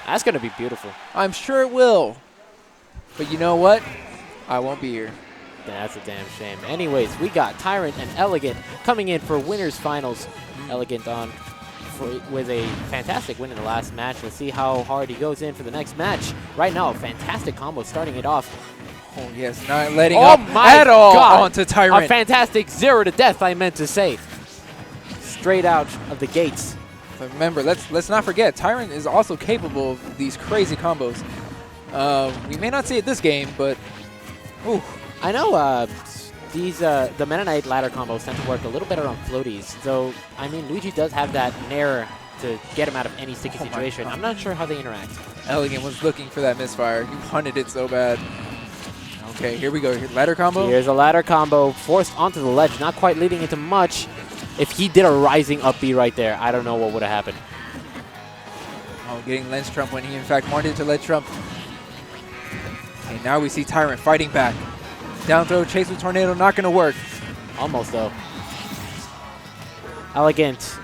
That's going to be beautiful. I'm sure it will. But you know what? I won't be here. That's a damn shame. Anyways, we got Tyrant and Elegant coming in for winners finals. Elegant on with a fantastic win in the last match. Let's see how hard he goes in for the next match. Right now, a fantastic combo starting it off. Oh, yes, not letting up at all onto Tyrant. A fantastic 0 to death, I meant to say. Straight out of the gates. But remember, let's not forget, Tyrant is also capable of these crazy combos. We may not see it this game, but ooh. I know the Mennonite ladder combos tend to work a little better on floaties. So, I mean, Luigi does have that nair to get him out of any sticky situation. I'm not sure how they interact. Elegant was looking for that misfire. He punted it so bad. Okay, here we go. Ladder combo. Here's a ladder combo forced onto the ledge, not quite leading into much. If he did a rising up B right there, I don't know what would have happened. Oh, getting ledge trump when he in fact wanted to ledge trump. Okay, now we see Tyrant fighting back. Down throw, chase with tornado, not going to work. Almost, though. Elegant.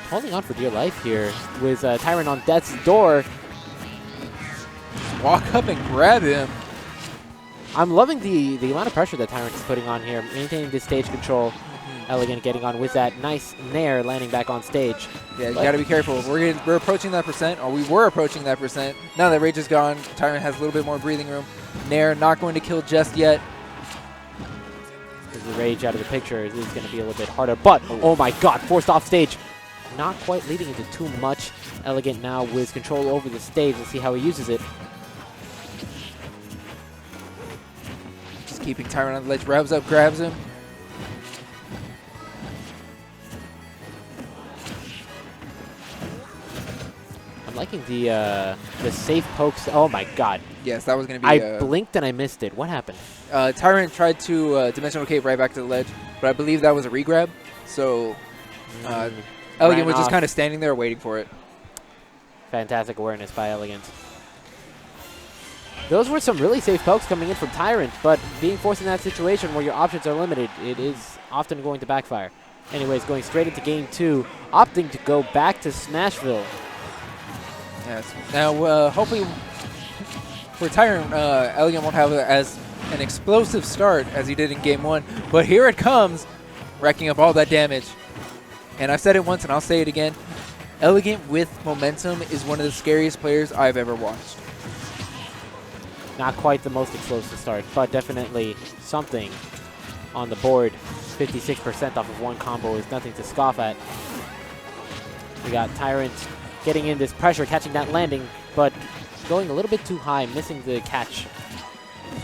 Holding on for dear life here with Tyrant on death's door. Just walk up and grab him. I'm loving the amount of pressure that Tyrant is putting on here, maintaining this stage control. Elegant getting on with that nice nair, landing back on stage. Yeah, you got to be careful. We're approaching that percent, or we were approaching that percent. Now that Rage is gone, Tyrant has a little bit more breathing room. Nair not going to kill just yet. With the Rage out of the picture, it is going to be a little bit harder. But, oh my god, forced off stage. Not quite leading into too much. Elegant now with control over the stage. Let's see how he uses it. Just keeping Tyrant on the ledge. Revs up, grabs him. Liking the safe pokes. Oh my god. Yes, that was going to be... I blinked and I missed it. What happened? Tyrant tried to dimensional cape right back to the ledge, but I believe that was a regrab. So Elegant was just kind of standing there waiting for it. Fantastic awareness by Elegant. Those were some really safe pokes coming in from Tyrant, but being forced in that situation where your options are limited, it is often going to backfire. Anyways, going straight into game 2, opting to go back to Smashville. Yes. Now, hopefully, for Tyrant, Elegant won't have as an explosive start as he did in Game 1. But here it comes, racking up all that damage. And I've said it once, and I'll say it again. Elegant with momentum is one of the scariest players I've ever watched. Not quite the most explosive start, but definitely something on the board. 56% off of one combo is nothing to scoff at. We got Tyrant getting in this pressure, catching that landing, but going a little bit too high, missing the catch.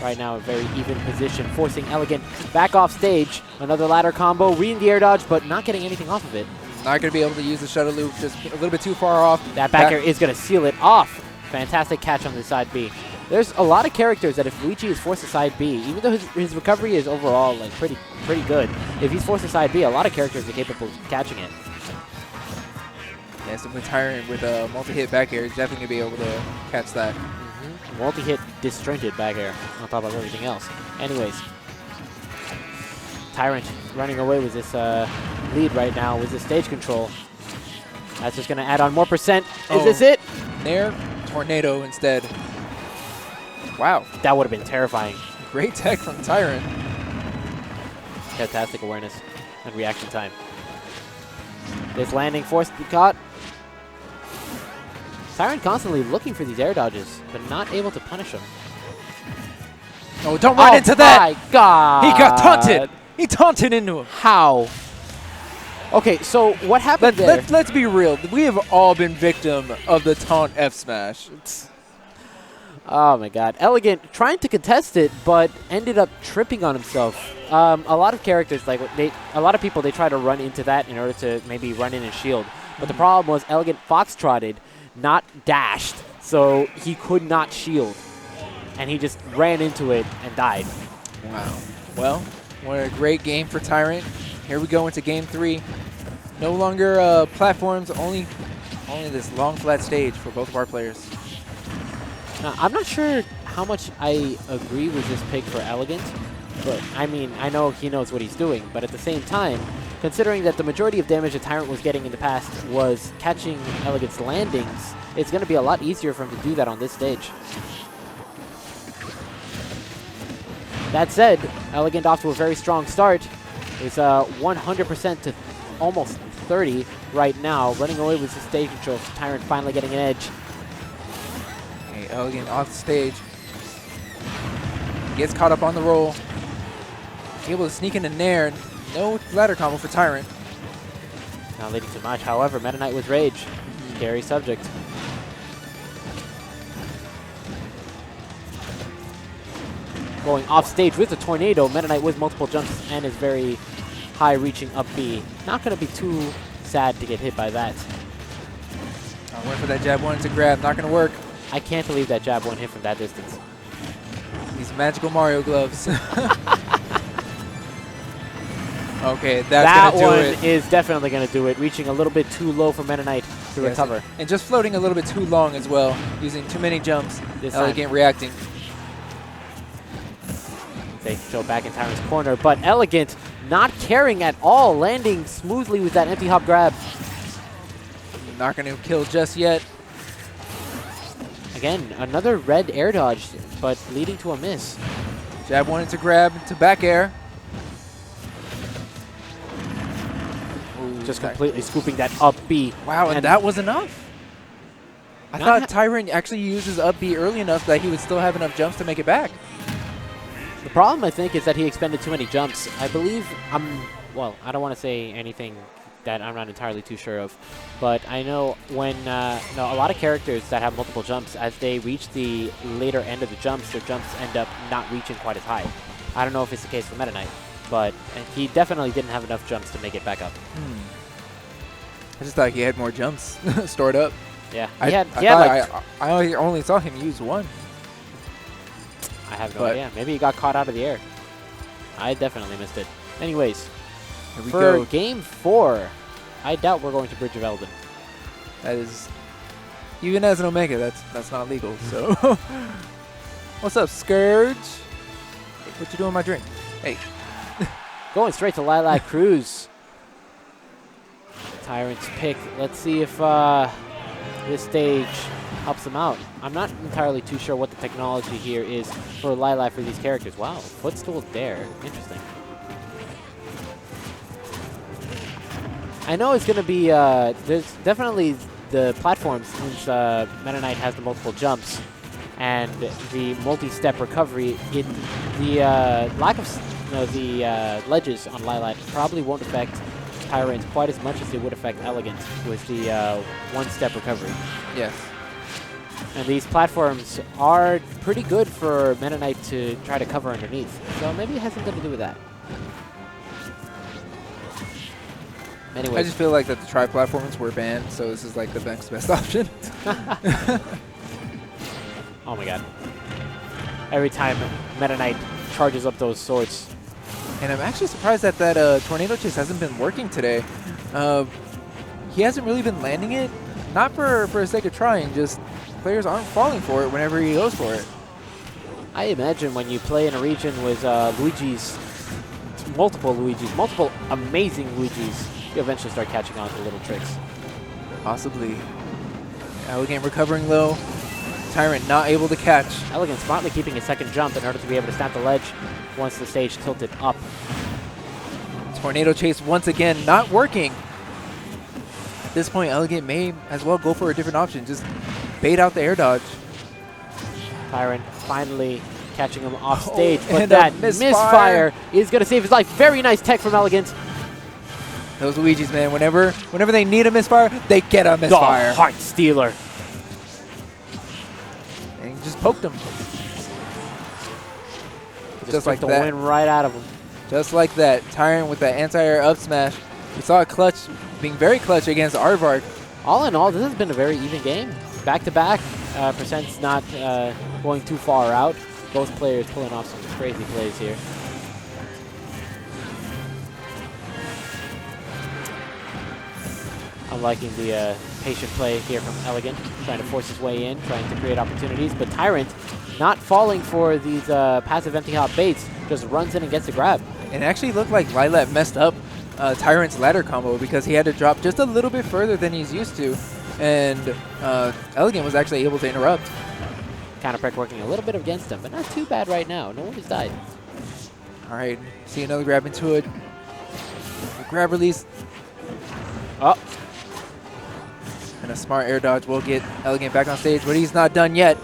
Right now, a very even position, forcing Elegant back off stage. Another ladder combo, reading the air dodge, but not getting anything off of it. Not going to be able to use the shuttle loop, just a little bit too far off. That back air is going to seal it off. Fantastic catch on the side B. There's a lot of characters that if Luigi is forced to side B, even though his recovery is overall like pretty good, if he's forced to side B, a lot of characters are capable of catching it. Yes, and with Tyrant with a multi-hit back air, he's definitely going to be able to catch that. Multi-hit disjointed back air on top of everything else. Anyways, Tyrant running away with this lead right now with the stage control. That's just going to add on more percent. Is this it? Nair, tornado instead. Wow. That would have been terrifying. Great tech from Tyrant. Fantastic awareness and reaction time. This landing forced to be caught. Tyrant constantly looking for these air dodges, but not able to punish them. Oh, don't run into that! Oh my god! He got taunted! He taunted into him. How? Okay, so what happened there? Let's be real. We have all been victim of the taunt F smash. Oh my god. Elegant trying to contest it, but ended up tripping on himself. A lot of characters, like a lot of people, they try to run into that in order to maybe run in and shield. But the problem was Elegant foxtrotted, not dashed, so he could not shield. And he just ran into it and died. Wow. Well, what a great game for Tyrant. Here we go into game 3. No longer platforms, only this long flat stage for both of our players. Now, I'm not sure how much I agree with this pick for Elegant, but I mean, I know he knows what he's doing, but at the same time, considering that the majority of damage that Tyrant was getting in the past was catching Elegant's landings, it's going to be a lot easier for him to do that on this stage. That said, Elegant off to a very strong start. It's 100% to almost 30 right now, running away with the stage control. Tyrant finally getting an edge. Okay, Elegant off the stage. Gets caught up on the roll. Able to sneak in a nair. No ladder combo for Tyrant. Not leading too much. However, Meta Knight with Rage. Scary subject. Going off stage with a tornado. Meta Knight with multiple jumps and is very high reaching up B. Not going to be too sad to get hit by that. I went for that jab, wanted to grab. Not going to work. I can't believe that jab won't hit from that distance. These magical Mario gloves. Okay, that's going to do it. That one is definitely going to do it. Reaching a little bit too low for Meta Knight to recover. And just floating a little bit too long as well. Using too many jumps. Elegant reacting. They show back in Tyrant's corner, but Elegant not caring at all, landing smoothly with that empty hop grab. Not going to kill just yet. Again, another red air dodge, but leading to a miss. Jab wanted to grab to back air. Just completely scooping that up B. Wow, and that was enough. I thought Tyrant actually uses up B early enough that he would still have enough jumps to make it back. The problem, I think, is that he expended too many jumps. I believe, well, I don't want to say anything that I'm not entirely too sure of, but I know when a lot of characters that have multiple jumps, as they reach the later end of the jumps, their jumps end up not reaching quite as high. I don't know if it's the case for Meta Knight, but he definitely didn't have enough jumps to make it back up. I just thought he had more jumps stored up. Yeah, I only saw him use one. I have no idea. Maybe he got caught out of the air. I definitely missed it. Anyways, here we for go. Game 4, I doubt we're going to Bridge of Eldin. That is, even as an Omega, that's not legal. So, what's up, Scourge? What you doing with my drink? Hey. Going straight to Lilac Cruise. Tyrant's pick. Let's see if this stage helps him out. I'm not entirely too sure what the technology here is for Lilac for these characters. Wow, footstool there. Interesting. I know it's going to be, there's definitely the platforms, since Meta Knight has the multiple jumps and the multi-step recovery, the lack of the ledges on Lilac probably won't affect Tyrant quite as much as it would affect Elegant with the one-step recovery. Yes. And these platforms are pretty good for Meta Knight to try to cover underneath. So maybe it has something to do with that. Anyway, I just feel like that the tri-platforms were banned, so this is like the next best option. Oh my god. Every time Meta Knight charges up those swords. And I'm actually surprised that that tornado chase hasn't been working today. He hasn't really been landing it, not for the sake of trying, just players aren't falling for it whenever he goes for it. I imagine when you play in a region with Luigi's, multiple amazing Luigis, you eventually start catching on to little tricks. Possibly. Elegant recovering low. Tyrant not able to catch. Elegant smartly keeping his second jump in order to be able to snap the ledge once the stage tilted up. Tornado chase once again not working. At this point, Elegant may as well go for a different option. Just bait out the air dodge. Tyrant finally catching him off stage, but and that misfire is going to save his life. Very nice tech from Elegant. Those Luigis, man, whenever they need a misfire, they get a misfire. The Heart Stealer. And he just poked him. Just like the wind right out of him. Just like that. Tyrant with that anti-air up smash. We saw a clutch, being very clutch against Aardvark. All in all, this has been a very even game. Back-to-back, percent's not going too far out. Both players pulling off some crazy plays here. I'm liking the patient play here from Elegant, trying to force his way in, trying to create opportunities, but Tyrant not falling for these passive empty hop baits, just runs in and gets the grab. And it actually looked like Lilac messed up Tyrant's ladder combo because he had to drop just a little bit further than he's used to. and Elegant was actually able to interrupt. Counter press working a little bit against him, but not too bad right now. No one has died. All right, see another grab into it. A grab release. Oh, And a smart air dodge will get Elegant back on stage, but he's not done yet.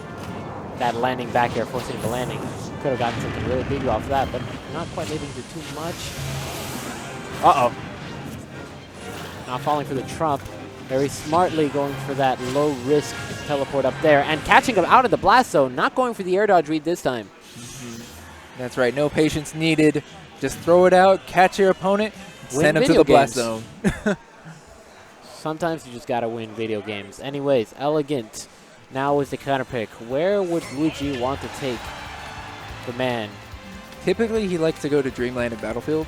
that landing back air, forcing the landing. Could have gotten something really big off that, but not quite leading to too much. Uh-oh. Not falling for the trump. Very smartly going for that low-risk teleport up there and catching him out of the blast zone. Not going for the air dodge read this time. That's right, no patience needed. Just throw it out, catch your opponent, send him to the blast zone. Sometimes you just gotta win video games. Anyways, Elegant now is the counter pick. Where would Luigi want to take the man? Typically, he likes to go to Dreamland and Battlefield.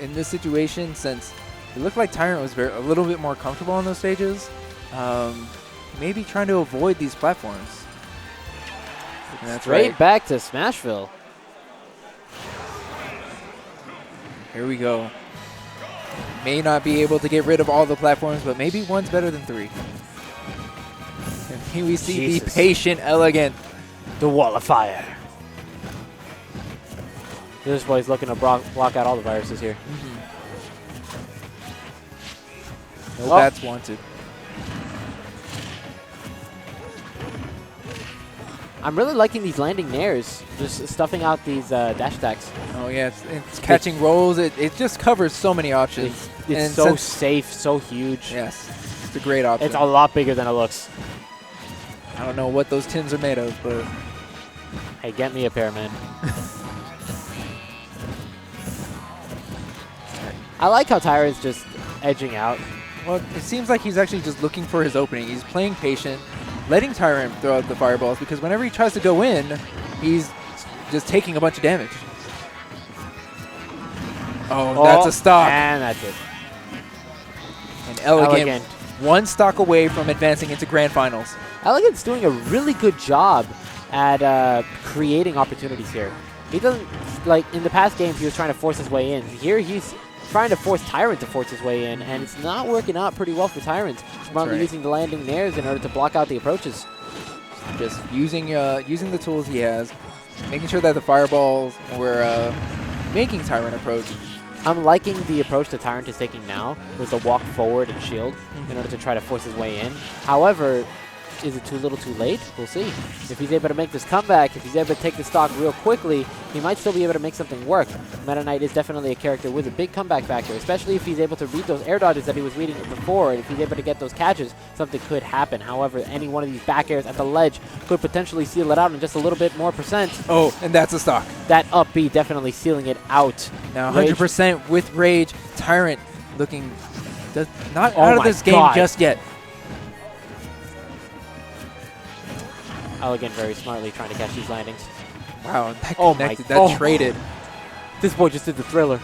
In this situation, since it looked like Tyrant was a little bit more comfortable on those stages, maybe trying to avoid these platforms. And that's Straight right. back to Smashville. Here we go. May not be able to get rid of all the platforms, but maybe one's better than three. And here we see Jesus. the patient Elegant. The wall of fire. This boy's looking to block out all the viruses here. No bats wanted. I'm really liking these landing nairs, just stuffing out these dash attacks. Oh yeah, it's catching rolls. It just covers so many options. It's And so since- safe, so huge. Yes, it's a great option. It's a lot bigger than it looks. I don't know what those tins are made of, but Hey, get me a pair, man. I like how Tyrant's just edging out. well, it seems like he's actually just looking for his opening. He's playing patient, letting Tyrant throw out the fireballs because whenever he tries to go in, he's just taking a bunch of damage. Oh, that's a stock. And that's it. And Elegant, Elegant. one stock away from advancing into grand finals. Elegant's doing a really good job at creating opportunities here. He doesn't, like, in the past games, he was trying to force his way in. Here, he's trying to force Tyrant to force his way in, and it's not working out pretty well for Tyrant. Smartly right. using the landing nairs in order to block out the approaches. Just using the tools he has, making sure that the fireballs were making Tyrant approach. I'm liking the approach that Tyrant is taking now with the walk forward and shield in order to try to force his way in. However, is it too little too late? We'll see. If he's able to make this comeback, if he's able to take the stock real quickly, he might still be able to make something work. Meta Knight is definitely a character with a big comeback factor, especially if he's able to read those air dodges that he was reading before, and if he's able to get those catches, something could happen. However, any one of these back airs at the ledge could potentially seal it out in just a little bit more percent. Oh, and that's a stock. That up B definitely sealing it out. Now Rage. 100% with Rage. Tyrant looking not Oh out of my this game God. just yet. Elegant very smartly trying to catch these landings. Wow, that Oh my- connected, that oh. traded. This boy just did the thriller.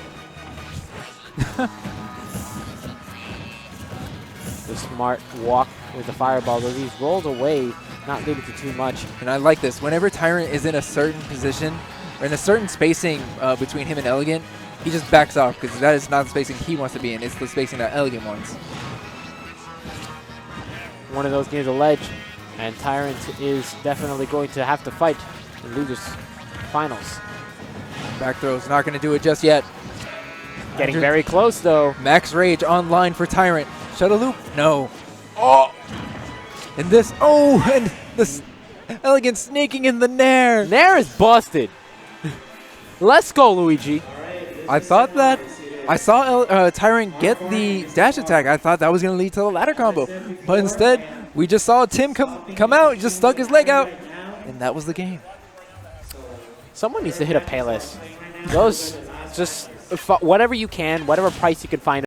The smart walk with the fireball, though these rolled away, not leading to too much. And I like this. Whenever Tyrant is in a certain position, or in a certain spacing between him and Elegant, he just backs off because that is not the spacing he wants to be in. It's the spacing that Elegant wants. One of those near the ledge, and Tyrant is definitely going to have to fight in losers finals. Back throw's not going to do it just yet. Getting very close, though. Max Rage online for Tyrant. Shuttle loop? No. Oh! And this, oh! And this Elegant snaking in the Nair. Nair is busted. Let's go, Luigi. I thought that, I saw Tyrant get the dash attack. I thought that was going to lead to the ladder combo. But instead, we just saw Tim come out, just stuck his leg out. And that was the game. Someone needs to hit a Payless. Those, just whatever you can, whatever price you can find.